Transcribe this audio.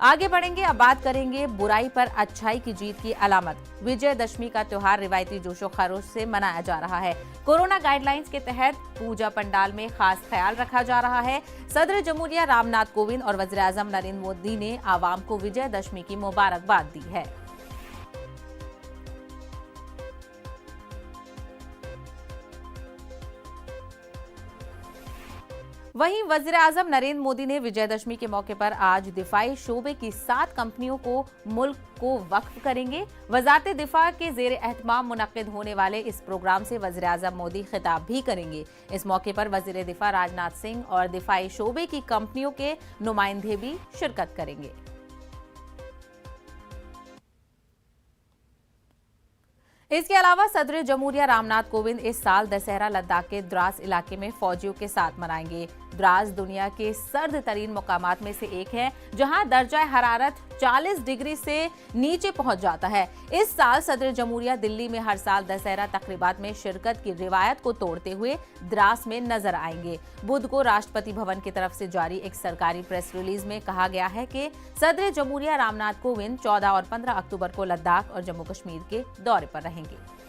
आगे बढ़ेंगे, अब बात करेंगे बुराई पर अच्छाई की जीत की अलामत। विजयदशमी का त्योहार रिवायती जोशो खरोश से मनाया जा रहा है। कोरोना गाइडलाइंस के तहत पूजा पंडाल में खास ख्याल रखा जा रहा है। सदर जमहूरिया रामनाथ कोविंद और वज़ीर आज़म नरेंद्र मोदी ने आवाम को विजयदशमी की मुबारकबाद दी है। वहीं वज़ीर आज़म नरेंद्र मोदी ने विजयदशमी के मौके पर आज दिफाई शोबे की 7 कंपनियों को मुल्क को वक्फ करेंगे। वज़ारत दिफा के ज़ेर एहतमाम मुनक्किद होने वाले इस प्रोग्राम से वज़ीर आज़म मोदी खिताब भी करेंगे। इस मौके पर वज़ीर दिफा राजनाथ सिंह और दिफाई शोबे की कंपनियों के नुमाइंदे भी शिरकत करेंगे। इसके अलावा सदर जमहूरिया रामनाथ कोविंद इस साल दशहरा लद्दाख के द्रास इलाके में फौजियों के साथ मनाएंगे। द्रास दुनिया के सर्द तरीन मुकामात में से एक है, जहां दर्जा हरारत 40 डिग्री से नीचे पहुंच जाता है। इस साल सदर जमहूरिया दिल्ली में हर साल दशहरा तकरीबात में शिरकत की रिवायत को तोड़ते हुए द्रास में नजर आएंगे। बुध को राष्ट्रपति भवन की तरफ से जारी एक सरकारी प्रेस रिलीज में कहा गया है कि सदर जमहूरिया रामनाथ कोविंद 14 और 15 अक्टूबर को लद्दाख और जम्मू कश्मीर के दौरे पर रहेंगे।